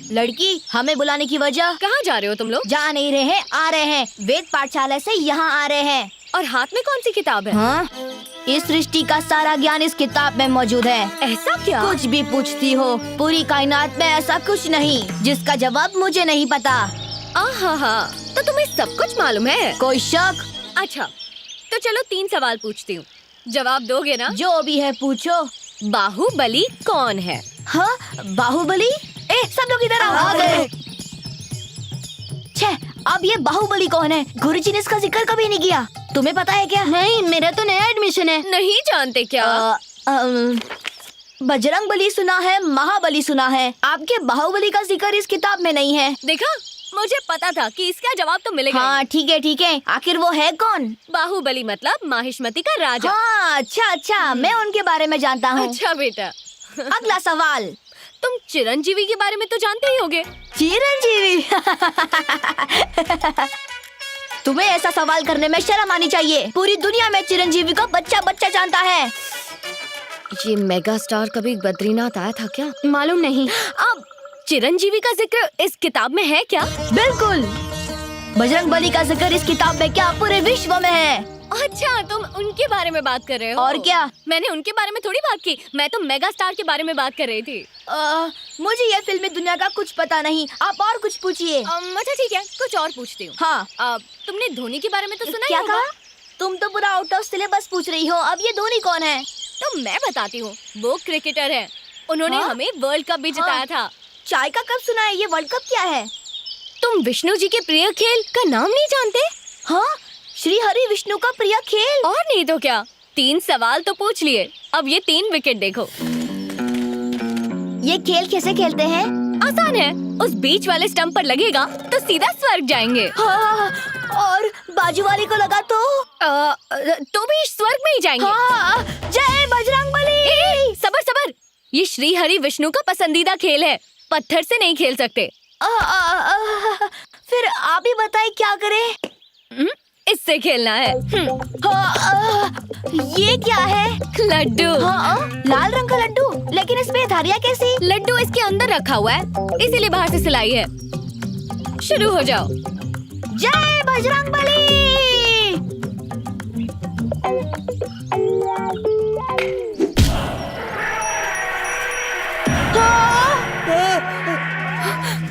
लड़की, हमें बुलाने की वजह? कहाँ जा रहे हो तुम लोग? जा नहीं रहे हैं, आ रहे हैं। वेद पाठशाला से यहाँ आ रहे हैं। और हाथ में कौन सी किताब है? हाँ, इस सृष्टि का सारा ज्ञान इस किताब में मौजूद है। ऐसा क्या? कुछ भी पूछती हो, पूरी कायनात में ऐसा कुछ नहीं जिसका जवाब मुझे नहीं पता। आहा, तो तुम्हें सब कुछ मालूम है? कोई शक? अच्छा, तो चलो 3 सवाल पूछती हूँ, जवाब दोगे ना? जो भी है पूछो। बाहुबली कौन है? हाँ, बाहुबली? सब लोग इधर आओ। आ गए। छे, अब ये बाहुबली कौन है? गुरुजी ने इसका जिक्र कभी नहीं किया। तुम्हें पता है क्या? नहीं, मेरा तो नया एडमिशन है। नहीं जानते क्या? बजरंग बली सुना है, महाबली सुना है, आपके बाहुबली का जिक्र इस किताब में नहीं है। देखा, मुझे पता था कि इसका जवाब तो मिलेगा। हाँ ठीक है, आखिर वो है कौन? बाहुबली मतलब माहिष्मती का राजा। हाँ, अच्छा, मैं उनके बारे में जानता हूँ। अच्छा बेटा। अगला सवाल। तुम चिरंजीवी के बारे में तो जानते ही होगे। चिरंजीवी? तुम्हें ऐसा सवाल करने में शर्म आनी चाहिए। पूरी दुनिया में चिरंजीवी को बच्चा बच्चा जानता है। ये मेगा स्टार कभी बद्रीनाथ आया था क्या? मालूम नहीं। अब चिरंजीवी का जिक्र इस किताब में है क्या? बिल्कुल। बजरंग बली का जिक्र इस किताब में क्या पूरे विश्व में है। अच्छा, तुम उनके बारे में बात कर रहे हो? और क्या? मैंने उनके बारे में थोड़ी बात की, मैं तो मेगा स्टार के बारे में बात कर रही थी। मुझे ये फिल्मी दुनिया का कुछ पता नहीं, आप और कुछ पूछिए। अच्छा ठीक है, कुछ और पूछती हूँ। हाँ। तुमने धोनी के बारे में तो सुना क्या ही होगा? कहा? तुम तो पूरा आउट ऑफ सिलेबस पूछ रही हो। अब ये धोनी कौन है? तो मैं बताती हूँ, वो क्रिकेटर है। उन्होंने हमें वर्ल्ड कप भी जिताया था। चाय का कप सुना है, ये वर्ल्ड कप क्या है? तुम विष्णु जी के प्रिय खेल का नाम नहीं जानते? हाँ, श्री हरि विष्णु का प्रिय खेल। और नहीं तो क्या, 3 सवाल तो पूछ लिए, अब ये 3 विकेट देखो। ये खेल कैसे खेलते हैं? आसान है, उस बीच वाले स्टंप पर लगेगा तो सीधा स्वर्ग जाएंगे। हाँ, और बाजू वाले को लगा तो भी स्वर्ग में ही जाएंगे। हाँ, जय बजरंग बली। सबर, ये श्री हरि विष्णु का पसंदीदा खेल है, पत्थर से नहीं खेल सकते। फिर आप ही बताएं क्या करें? इससे खेलना है। ये क्या है? लड्डू। लाल रंग का लड्डू, लेकिन इसमें धारियाँ कैसी? लड्डू इसके अंदर रखा हुआ है, इसीलिए बाहर से सिलाई है। शुरू हो जाओ। जय बजरंग बली।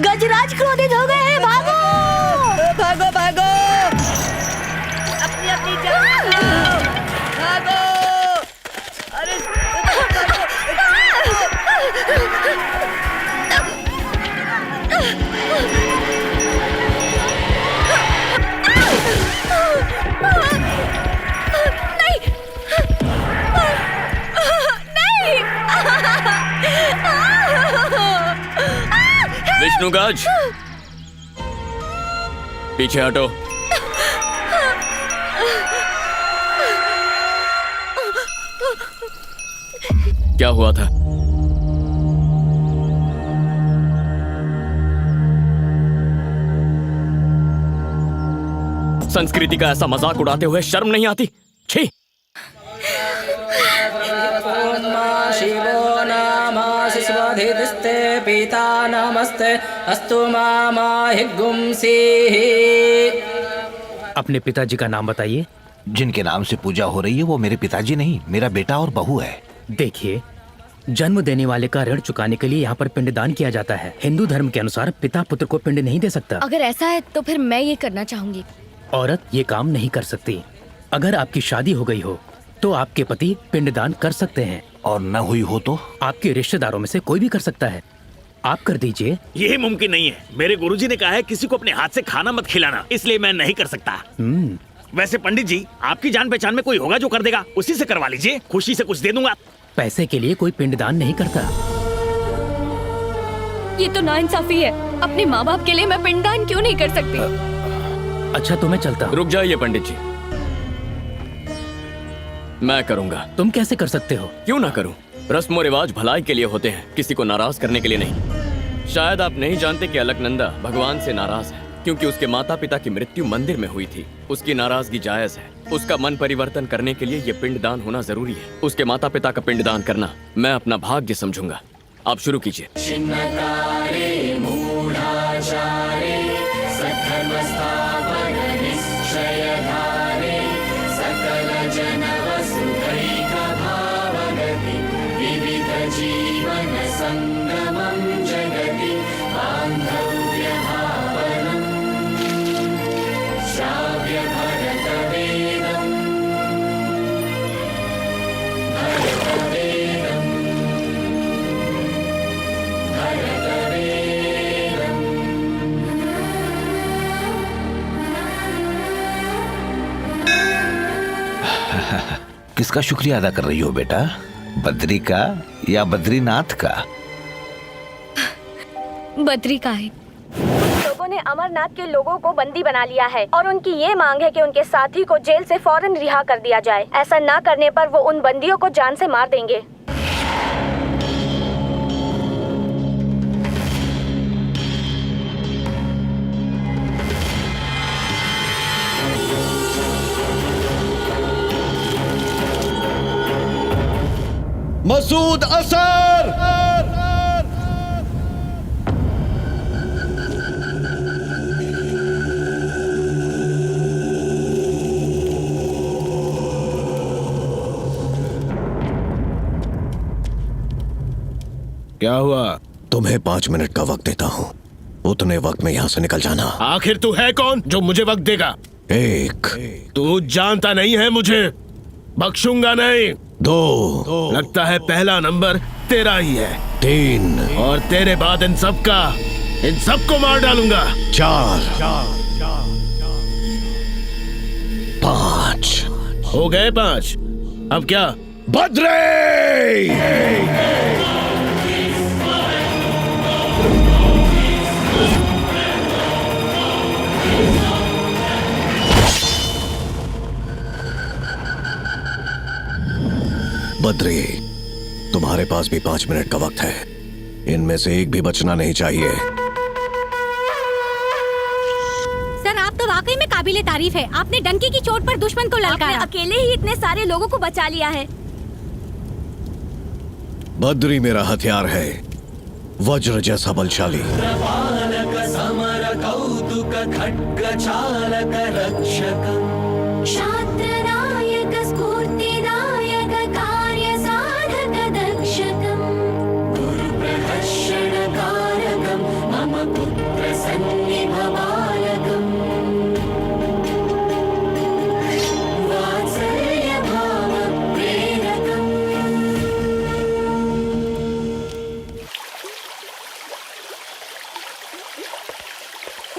गजराज क्रोधित हो गए हैं, भागो भागो अपनी जान बचाओ, भागो। अरे विष्णुगज, पीछे हटो। क्या हुआ था? संस्कृति का ऐसा मजाक उड़ाते हुए शर्म नहीं आती? छी! शिवो नामासि स्वधिस्ते पिता नमस्ते अस्तु मामाहिगुंसी। अपने पिताजी का नाम बताइए। जिनके नाम से पूजा हो रही है वो मेरे पिताजी नहीं, मेरा बेटा और बहू है। देखिए, जन्म देने वाले का ऋण चुकाने के लिए यहाँ पर पिंडदान किया जाता है। हिंदू धर्म के अनुसार पिता पुत्र को पिंड नहीं दे सकता। अगर ऐसा है तो फिर मैं ये करना चाहूंगी। औरत ये काम नहीं कर सकती। अगर आपकी शादी हो गई हो तो आपके पति पिंडदान कर सकते हैं, और न हुई हो तो आपके रिश्तेदारों में से कोई भी कर सकता है। आप कर दीजिए। ये मुमकिन नहीं है। मेरे गुरुजी ने कहा है किसी को अपने हाथ से खाना मत खिलाना, इसलिए मैं नहीं कर सकता। वैसे पंडित जी, आपकी जान पहचान में कोई होगा जो कर देगा, उसी से करवा लीजिए, खुशी से कुछ दे दूंगा। पैसे के लिए कोई पिंडदान नहीं करता। ये तो नाइंसाफी है। अपने माँ बाप के लिए मैं पिंडदान क्यों नहीं कर सकती? अच्छा तो मैं चलता हूँ। रुक जाइए पंडित जी, मैं करूंगा। तुम कैसे कर सकते हो? क्यों ना करूं? रस्म रिवाज भलाई के लिए होते हैं, किसी को नाराज करने के लिए नहीं। शायद आप नहीं जानते कि अलकनंदा भगवान से नाराज है, क्योंकि उसके माता पिता की मृत्यु मंदिर में हुई थी। उसकी नाराजगी जायज है। उसका मन परिवर्तन करने के लिए ये पिंडदान होना जरूरी है। उसके माता पिता का पिंडदान करना मैं अपना भाग्य समझूंगा। आप शुरू कीजिए। किसका शुक्रिया अदा कर रही हो बेटा? बद्री का या बद्रीनाथ का? बद्री का है। लोगों ने अमरनाथ के लोगों को बंदी बना लिया है और उनकी ये मांग है कि उनके साथी को जेल से फौरन रिहा कर दिया जाए। ऐसा ना करने पर वो उन बंदियों को जान से मार देंगे। मसूद असर! क्या हुआ? तुम्हें 5 मिनट का वक्त देता हूँ। उतने वक्त में यहाँ से निकल जाना। आखिर तू है कौन जो मुझे वक्त देगा? 1 तू जानता नहीं है मुझे, बख्शूंगा नहीं। 2 लगता है पहला नंबर तेरा ही है। 3 और तेरे बाद इन सबको मार डालूंगा। 4 5 हो गए 5। अब क्या? बद्री! बद्री, तुम्हारे पास भी 5 मिनट का वक्त है। इनमें से एक भी बचना नहीं चाहिए। सर, आप तो वाकई में काबिले तारीफ है। आपने डंकी की चोट पर दुश्मन को ललकारा। अकेले ही इतने सारे लोगों को बचा लिया है। बद्री मेरा हथियार है, वज्र जैसा बलशाली।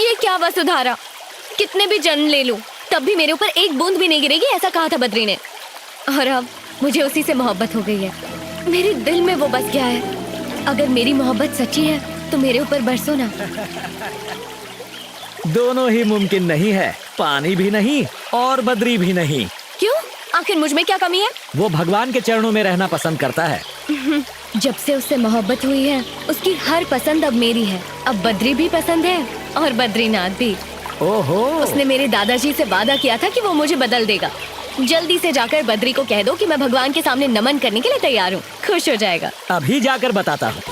ये क्या वसुधारा, कितने भी जन्म ले लूं तब भी मेरे ऊपर एक बूंद भी नहीं गिरेगी, ऐसा कहा था बद्री ने। और अब मुझे उसी से मोहब्बत हो गई है। मेरे दिल में वो बस गया है। अगर मेरी मोहब्बत सच्ची है तो मेरे ऊपर बरसो ना। दोनों ही मुमकिन नहीं है, पानी भी नहीं और बद्री भी नहीं। क्यों? आखिर मुझ में क्या कमी है? वो भगवान के चरणों में रहना पसंद करता है। जब से उससे मोहब्बत हुई है उसकी हर पसंद अब मेरी है। अब बद्री भी पसंद है और बद्रीनाथ भी। ओहो, उसने मेरे दादाजी से वादा किया था कि वो मुझे बदल देगा। जल्दी से जाकर बद्री को कह दो कि मैं भगवान के सामने नमन करने के लिए तैयार हूँ। खुश हो जाएगा। अभी जाकर बताता हूँ।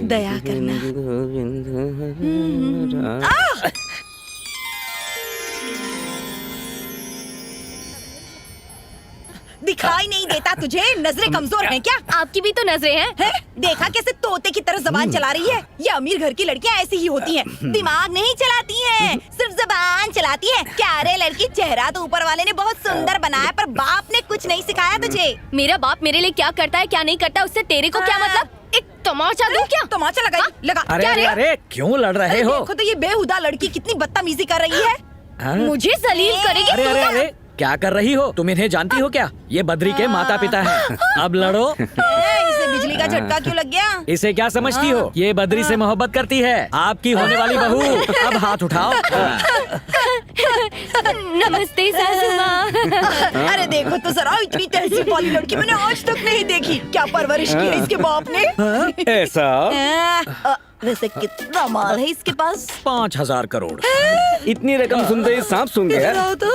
दया करना। दिखाई नहीं देता तुझे? नजरें कमजोर हैं क्या? आपकी भी तो नजरें हैं। है? देखा कैसे तोते की तरह जबान चला रही है? ये अमीर घर की लड़कियां ऐसी ही होती हैं। दिमाग नहीं चलाती हैं, सिर्फ जबान चलाती हैं। क्या रे लड़की, चेहरा तो ऊपर वाले ने बहुत सुंदर बनाया, पर बाप ने कुछ नहीं सिखाया तुझे। मेरा बाप मेरे लिए क्या करता है क्या नहीं करता उससे तेरे को क्या मतलब? एक तमाचा दूं क्या? तमाचा लगा लगा। अरे क्या अरे रे? अरे क्यों लड़ रहे हो? देखो तो ये बेहुदा लड़की कितनी बदतमीजी कर रही है। हाँ? मुझे जलील करेगी अरे तू अरे क्या? अरे क्या कर रही हो? तुम इन्हें जानती हो क्या? ये बद्री के माता पिता हैं। अब लड़ो। इसे बिजली का झटका क्यों लग गया? इसे क्या समझती हो? ये बद्री से मोहब्बत करती है, आपकी होने वाली बहू। अब हाथ उठाओ। नमस्ते सासू माँ। अरे देखो तो जरा, इतनी तहसीब वाली लड़की मैंने आज तक नहीं देखी। क्या परवरिश की है इसके बाप ने? ऐसा वैसे कितना माल है इसके पास? 5,000 करोड़। इतनी रकम सुनते ही सांप सूंघ गया। बताओ तो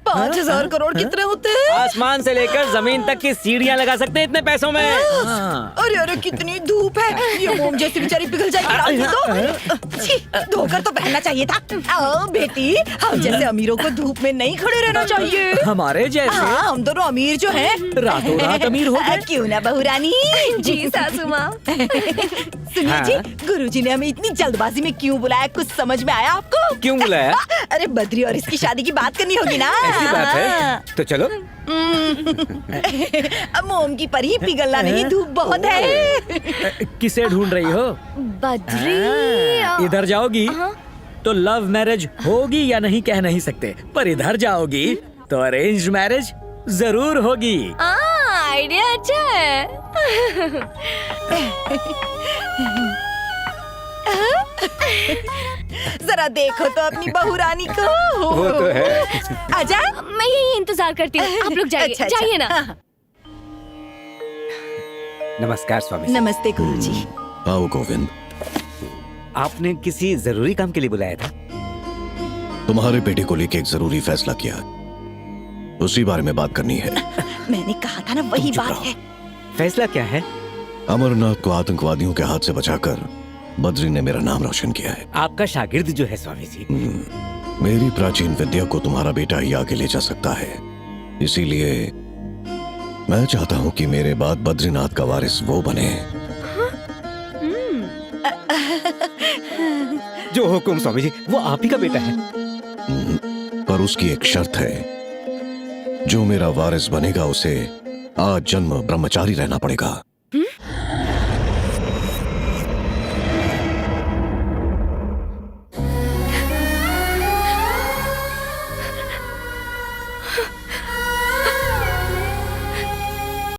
5,000 करोड़ कितने होते हैं? आसमान से लेकर जमीन तक की सीढ़ियाँ लगा सकते हैं इतने पैसों में। अरे अरे कितनी धूप है, ये मोम जैसी बेचारी पिघल जाएगी रात को तो। छी, धोकर तो पहनना चाहिए था। आओ बेटी, हम जैसे अमीरों को धूप में नहीं खड़े रहना चाहिए। हमारे जैसे हाँ, हम दोनों अमीर जो हैं रातों रात अमीर हो गए। क्यों ना बहू रानी? जी सासू माँ। सुनिए जी, गुरुजी ने हमें इतनी जल्दबाजी में क्यों बुलाया, कुछ समझ में आया आपको? क्यों बुलाया? अरे बद्री और इसकी शादी की बात करनी होगी ना। ऐसी बात है तो चलो। अब मोम की परी पिघलना नहीं, धूप बहुत है। किसे ढूंढ रही हो? बद्री। इधर जाओगी तो लव मैरिज होगी या नहीं कह नहीं सकते, पर इधर जाओगी तो अरेंज मैरिज जरूर होगी। आइडिया अच्छा है। जरा देखो तो अपनी बहू रानी को। वो तो है। आजा। मैं यही इंतजार करती हूँ, आप लोग जाइए। अच्छा, अच्छा। जाइए ना। नमस्कार स्वामी। नमस्ते गुरुजी। आओ गोविंद, आपने किसी जरूरी काम के लिए बुलाया था? तुम्हारे बेटे को लेके एक जरूरी फैसला किया, उसी बारे में बात करनी है। मैंने कहा था ना, वही चुप बात रहो। है। फैसला क्या है? अमरनाथ को आतंकवादियों के हाथ से बचाकर बद्री ने मेरा नाम रोशन किया है। आपका शागिर्द जो है स्वामी जी, मेरी प्राचीन विद्या को तुम्हारा बेटा ही आगे ले जा सकता है, इसीलिए मैं चाहता हूँ कि मेरे बाद बद्रीनाथ का वारिस वो बने। जो हुकुम स्वामी जी, वो आप ही का बेटा है। पर उसकी एक शर्त है, जो मेरा वारिस बनेगा उसे आज जन्म ब्रह्मचारी रहना पड़ेगा।